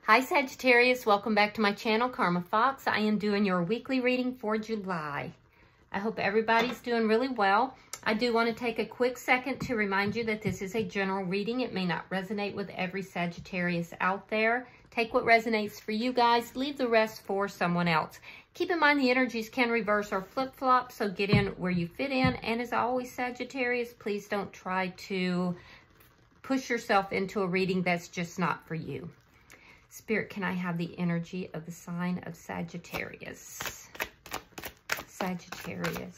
Hi Sagittarius, welcome back to my channel, Karma Fox. I am doing your weekly reading for July. I hope everybody's doing really well. I do want to take a quick second to remind you that this is a general reading. It may not resonate with every Sagittarius out there. Take what resonates for you guys, leave the rest for someone else. Keep in mind the energies can reverse or flip-flop, so get in where you fit in. And as always, Sagittarius, please don't try to push yourself into a reading that's just not for you. Spirit, can I have the energy of the sign of Sagittarius? Sagittarius.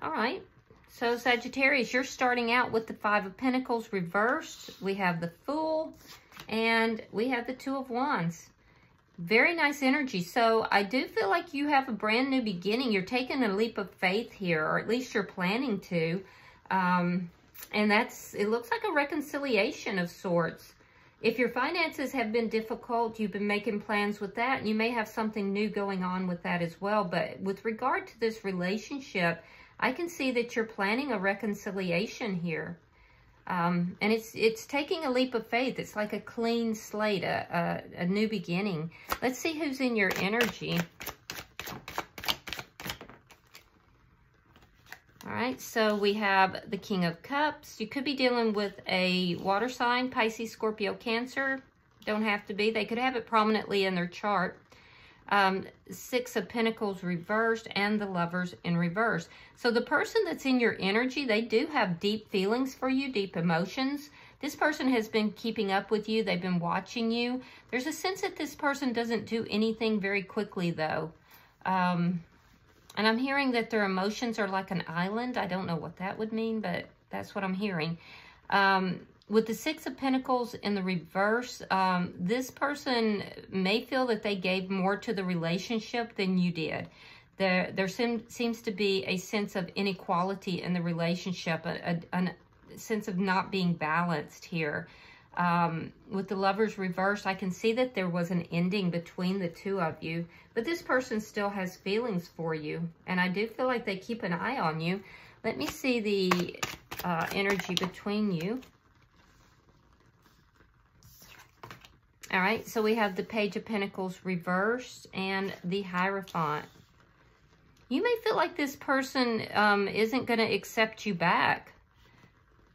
All right. So Sagittarius, you're starting out with the Five of Pentacles reversed. We have the Fool and we have the Two of Wands. Very nice energy. So I do feel like you have a brand new beginning. You're taking a leap of faith here, or at least you're planning to. And it looks like a reconciliation of sorts. If your finances have been difficult, you've been making plans with that, and you may have something new going on with that as well. But with regard to this relationship, I can see that you're planning a reconciliation here. And it's taking a leap of faith. It's like a clean slate, a new beginning. Let's see who's in your energy. All right, so we have the King of Cups. You could be dealing with a water sign, Pisces, Scorpio, Cancer. Don't have to be. They could have it prominently in their chart. Six of Pentacles reversed and the Lovers in reverse. So the person that's in your energy, they do have deep feelings for you, deep emotions. This person has been keeping up with you. They've been watching you. There's a sense that this person doesn't do anything very quickly, though. And I'm hearing that their emotions are like an island. I don't know what that would mean, but that's what I'm hearing. With the Six of Pentacles in the reverse, this person may feel that they gave more to the relationship than you did. There seems to be a sense of inequality in the relationship, a sense of not being balanced here. With the Lovers reversed, I can see that there was an ending between the two of you, but this person still has feelings for you, and I do feel like they keep an eye on you. Let me see the energy between you. All right, so we have the Page of Pentacles reversed and the Hierophant. You may feel like this person isn't going to accept you back.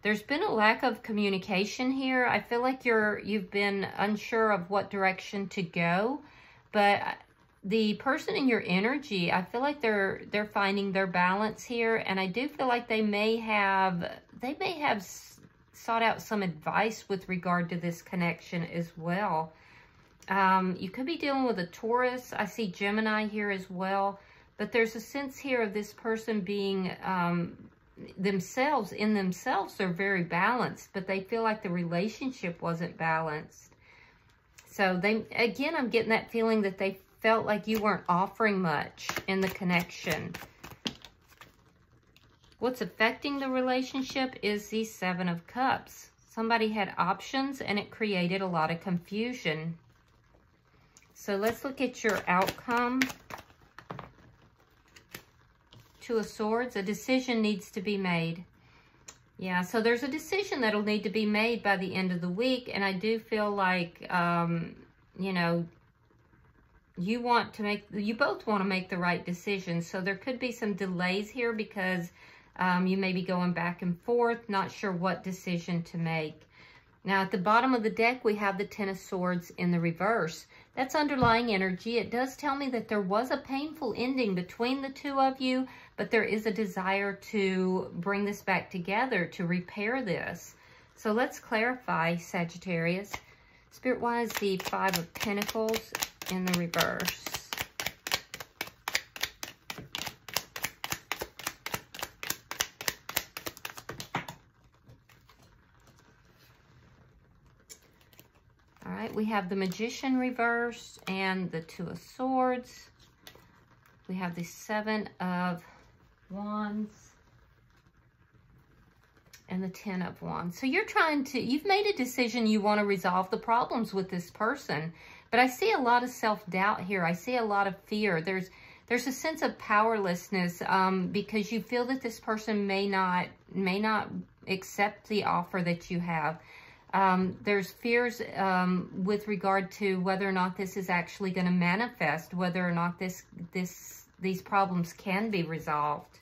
There's been a lack of communication here. I feel like you've been unsure of what direction to go, but the person in your energy, I feel like they're finding their balance here, and I do feel like they may have sought out some advice with regard to this connection as well. You could be dealing with a Taurus. I see Gemini here as well, but there's a sense here of this person being themselves, they're very balanced, but they feel like the relationship wasn't balanced. So again, I'm getting that feeling that they felt like you weren't offering much in the connection. What's affecting the relationship is the Seven of Cups. Somebody had options and it created a lot of confusion. So let's look at your outcome. Two of Swords, a decision needs to be made. Yeah, so there's a decision that'll need to be made by the end of the week, and I do feel like, you know, you both want to make the right decision. So there could be some delays here because you may be going back and forth, not sure what decision to make. Now, at the bottom of the deck, we have the Ten of Swords in the reverse. That's underlying energy. It does tell me that there was a painful ending between the two of you, but there is a desire to bring this back together, to repair this. So let's clarify, Sagittarius. Spirit-wise, the Five of Pentacles in the reverse. All right, we have the Magician reversed and the Two of Swords. We have the Seven of Wands and the Ten of Wands. So you've made a decision, you want to resolve the problems with this person, but I see a lot of self-doubt here. I see a lot of fear. There's a sense of powerlessness because you feel that this person may not accept the offer that you have. There's fears with regard to whether or not this is actually going to manifest, whether or not these problems can be resolved.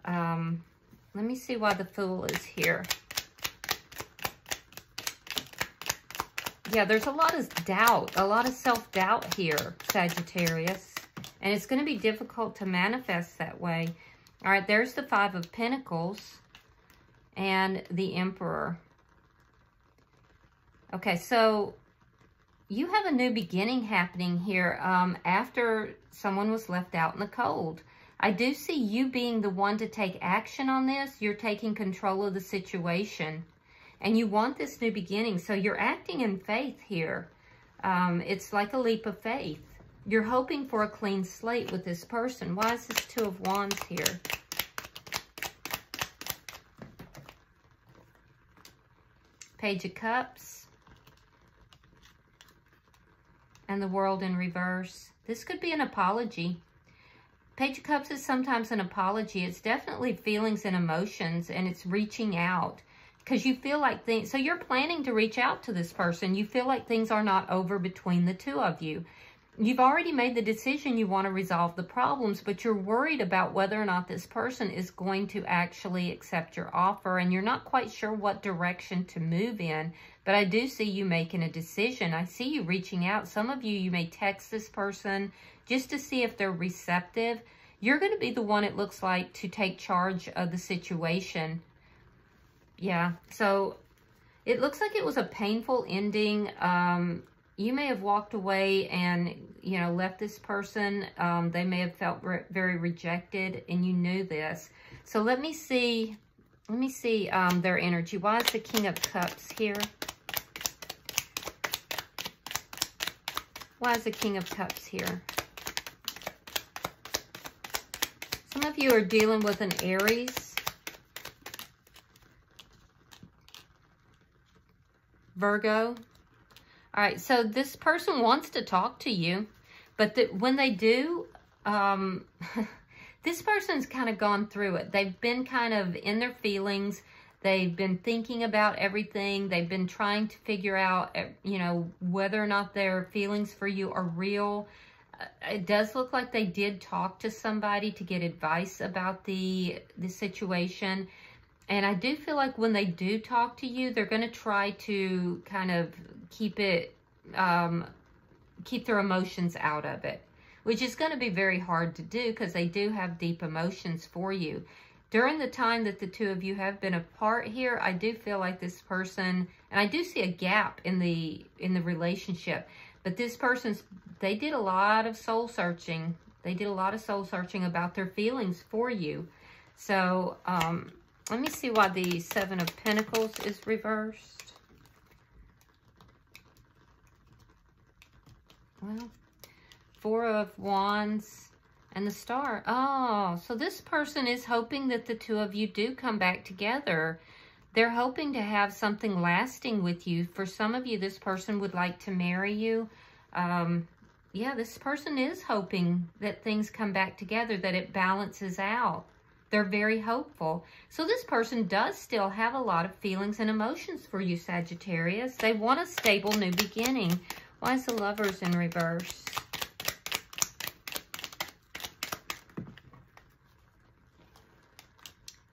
Let me see why the Fool is here. Yeah, there's a lot of doubt, a lot of self-doubt here, Sagittarius. And it's going to be difficult to manifest that way. All right, there's the Five of Pentacles and the Emperor. Okay, so you have a new beginning happening here after someone was left out in the cold. I do see you being the one to take action on this. You're taking control of the situation. And you want this new beginning. So you're acting in faith here. It's like a leap of faith. You're hoping for a clean slate with this person. Why is this Two of Wands here? Page of Cups. And the World in reverse. This could be an apology. Page of Cups is sometimes an apology. It's definitely feelings and emotions, and it's reaching out. Because you feel like things, so you're planning to reach out to this person. You feel like things are not over between the two of you. You've already made the decision you want to resolve the problems, but you're worried about whether or not this person is going to actually accept your offer, and you're not quite sure what direction to move in. But I do see you making a decision. I see you reaching out. Some of you may text this person just to see if they're receptive. You're going to be the one, it looks like, to take charge of the situation. Yeah, so it looks like it was a painful ending. You may have walked away and, you know, left this person. They may have felt very rejected, and you knew this. So let me see their energy. Why is the King of Cups here? Why is the King of Cups here? Some of you are dealing with an Aries. Virgo. All right, so this person wants to talk to you, but when they do, this person's kind of gone through it. They've been kind of in their feelings. They've been thinking about everything. They've been trying to figure out, you know, whether or not their feelings for you are real. It does look like they did talk to somebody to get advice about the situation. And I do feel like when they do talk to you, they're going to try to kind of keep their emotions out of it, which is going to be very hard to do because they do have deep emotions for you. During the time that the two of you have been apart here, I do feel like this person, and I do see a gap in the relationship, but this person's, they did a lot of soul searching. They did a lot of soul searching about their feelings for you. So, let me see why the Seven of Pentacles is reversed. Well, Four of Wands and the Star. Oh, so this person is hoping that the two of you do come back together. They're hoping to have something lasting with you. For some of you, this person would like to marry you. Yeah, this person is hoping that things come back together, that it balances out. They're very hopeful. So this person does still have a lot of feelings and emotions for you, Sagittarius. They want a stable new beginning. Why is the Lovers in reverse?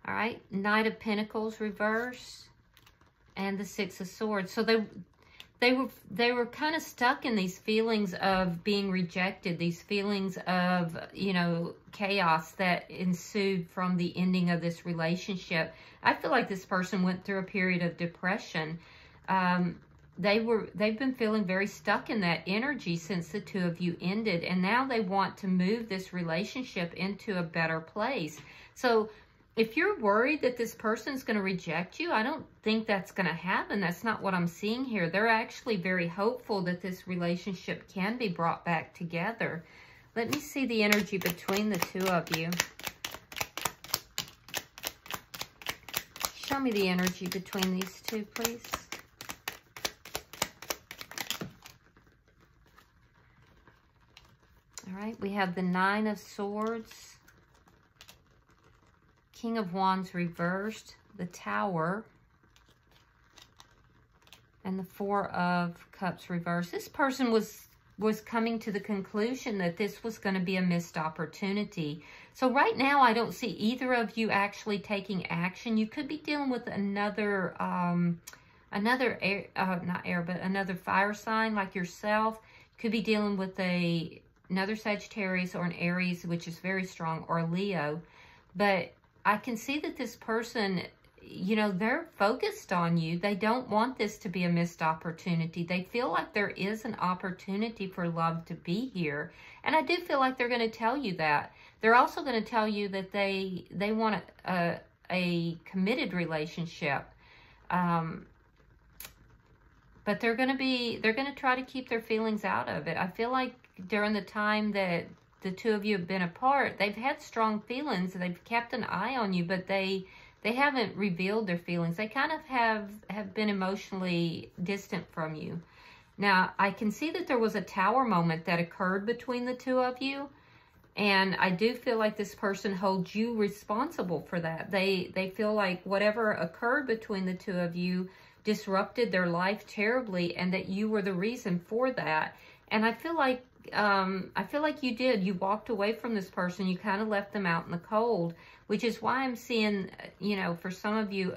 All right, Knight of Pentacles reverse and the Six of Swords. So they were kind of stuck in these feelings of being rejected, these feelings of, you know, chaos that ensued from the ending of this relationship. I feel like this person went through a period of depression. They've been feeling very stuck in that energy since the two of you ended, and now they want to move this relationship into a better place. So if you're worried that this person's going to reject you, I don't think that's going to happen. That's not what I'm seeing here. They're actually very hopeful that this relationship can be brought back together. Let me see the energy between the two of you. Show me the energy between these two, please. All right, We have the Nine of Swords, King of Wands reversed, the Tower, and the Four of Cups reversed. This person was coming to the conclusion that this was going to be a missed opportunity. So right now, I don't see either of you actually taking action. You could be dealing with another another fire sign like yourself. You could be dealing with another Sagittarius or an Aries, which is very strong, or Leo. But I can see that this person, you know, they're focused on you. They don't want this to be a missed opportunity. They feel like there is an opportunity for love to be here. And I do feel like they're going to tell you that. They're also going to tell you that they want a committed relationship. But they're going to try to keep their feelings out of it. I feel like during the time that the two of you have been apart, they've had strong feelings. They've kept an eye on you, but they haven't revealed their feelings. They kind of have been emotionally distant from you. Now, I can see that there was a Tower moment that occurred between the two of you. And I do feel like this person holds you responsible for that. They feel like whatever occurred between the two of you disrupted their life terribly, and that you were the reason for that. And I feel like you did. You walked away from this person. You kind of left them out in the cold, which is why I'm seeing, you know, for some of you,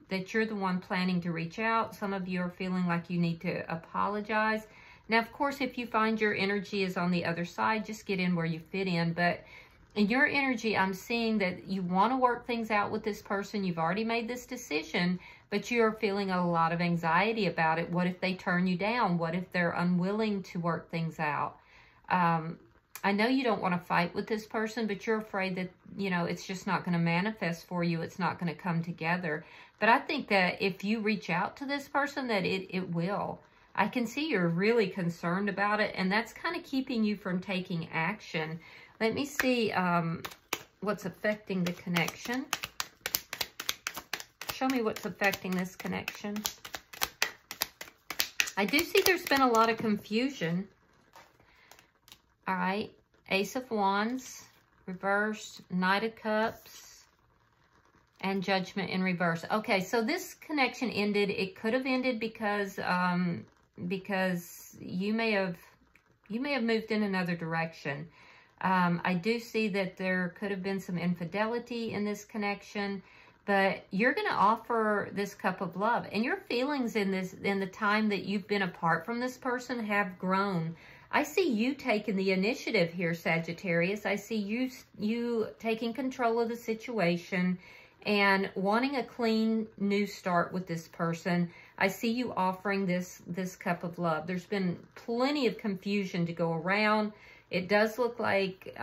that you're the one planning to reach out. Some of you are feeling like you need to apologize. Now, of course, if you find your energy is on the other side, just get in where you fit in. But in your energy, I'm seeing that you want to work things out with this person. You've already made this decision, but you're feeling a lot of anxiety about it. What if they turn you down? What if they're unwilling to work things out? I know you don't want to fight with this person, but you're afraid that, you know, it's just not going to manifest for you. It's not going to come together. But I think that if you reach out to this person, that it will. I can see you're really concerned about it, and that's kind of keeping you from taking action. Let me see what's affecting the connection. Show me what's affecting this connection. I do see there's been a lot of confusion. All right, Ace of Wands, reversed, Knight of Cups, and Judgment in reverse. Okay, so this connection ended. It could have ended because you may have moved in another direction. I do see that there could have been some infidelity in this connection, but you're going to offer this cup of love, and your feelings in the time that you've been apart from this person have grown. I see you taking the initiative here, Sagittarius. I see you taking control of the situation and wanting a clean new start with this person. I see you offering this cup of love. There's been plenty of confusion to go around. It does look like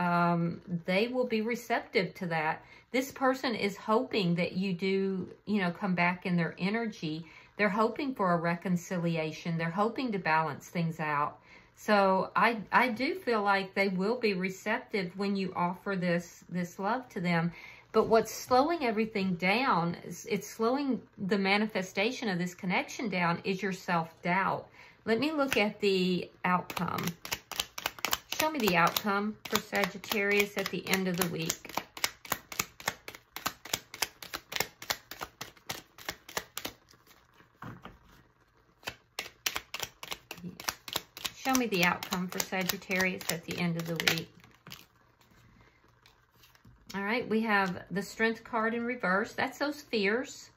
they will be receptive to that. This person is hoping that you do, you know, come back in their energy. They're hoping for a reconciliation. They're hoping to balance things out. So I do feel like they will be receptive when you offer this love to them. But what's slowing everything down, it's slowing the manifestation of this connection down, is your self-doubt. Let me look at the outcome. Show me the outcome for Sagittarius at the end of the week. Show me the outcome for Sagittarius at the end of the week. All right, we have the Strength card in reverse. That's those fears.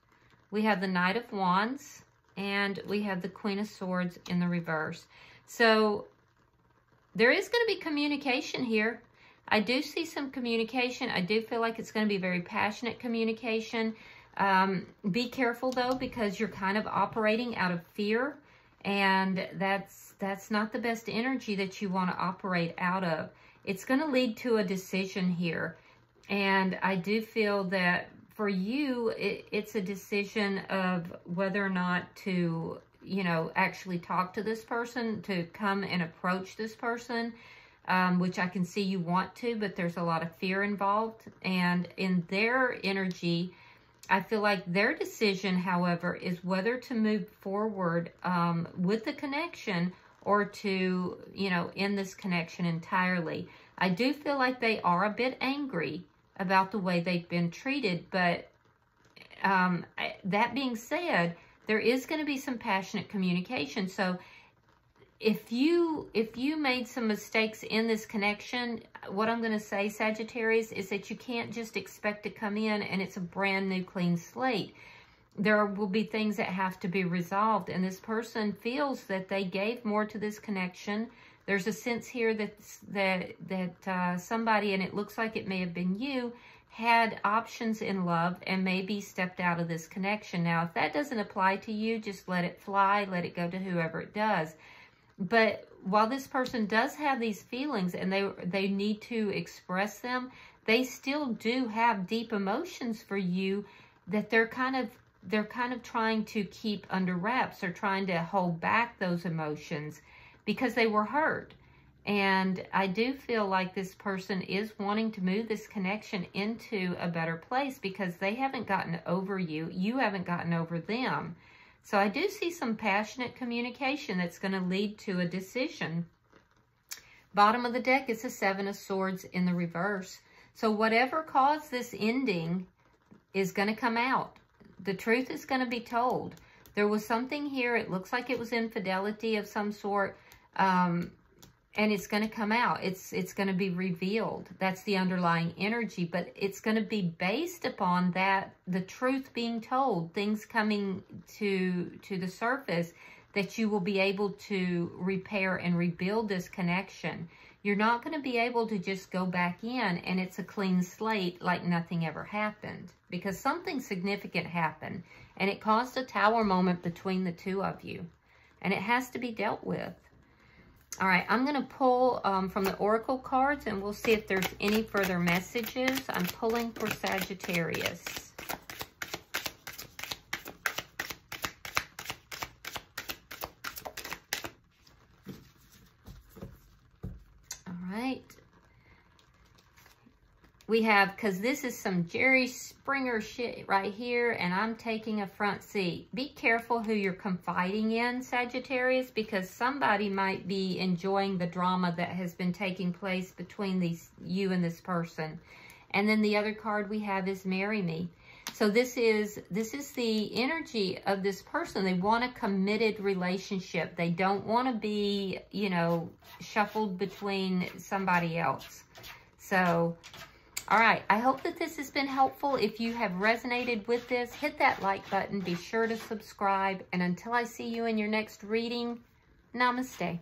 We have the Knight of Wands, and we have the Queen of Swords in the reverse. So there is going to be communication here. I do see some communication. I do feel like it's going to be very passionate communication. Be careful, though, because you're kind of operating out of fear, and that's not the best energy that you want to operate out of. It's going to lead to a decision here. And I do feel that for you, it's a decision of whether or not to, you know, actually talk to this person, to come and approach this person, which I can see you want to, but there's a lot of fear involved. And in their energy, I feel like their decision, however, is whether to move forward with the connection or to, you know, end this connection entirely. I do feel like they are a bit angry about the way they've been treated, but that being said, there is going to be some passionate communication. So if you made some mistakes in this connection, what I'm going to say, Sagittarius, is that you can't just expect to come in and it's a brand new clean slate. There will be things that have to be resolved, and this person feels that they gave more to this connection. There's a sense here that somebody, and it looks like it may have been you, had options in love and maybe stepped out of this connection. Now, if that doesn't apply to you, just let it fly, let it go to whoever it does. But while this person does have these feelings and they need to express them, they still do have deep emotions for you that they're kind of trying to keep under wraps. They're trying to hold back those emotions because they were hurt. And I do feel like this person is wanting to move this connection into a better place because they haven't gotten over you. You haven't gotten over them. So I do see some passionate communication that's going to lead to a decision. Bottom of the deck is the Seven of Swords in the reverse. So whatever caused this ending is going to come out. The truth is going to be told. There was something here. It looks like it was infidelity of some sort. And it's going to come out. It's going to be revealed. That's the underlying energy. But it's going to be based upon that, the truth being told, things coming to the surface, that you will be able to repair and rebuild this connection. You're not going to be able to just go back in and it's a clean slate like nothing ever happened. Because something significant happened. And it caused a tower moment between the two of you. And it has to be dealt with. All right, I'm going to pull from the Oracle cards, and we'll see if there's any further messages. I'm pulling for Sagittarius. All right. We have, because this is some Jerry Springer shit right here, and I'm taking a front seat. Be careful who you're confiding in, Sagittarius, because somebody might be enjoying the drama that has been taking place between you and this person. And then the other card we have is Marry Me. So this is the energy of this person. They want a committed relationship. They don't want to be, you know, shuffled between somebody else. So, all right, I hope that this has been helpful. If you have resonated with this, hit that like button. Be sure to subscribe. And until I see you in your next reading, namaste.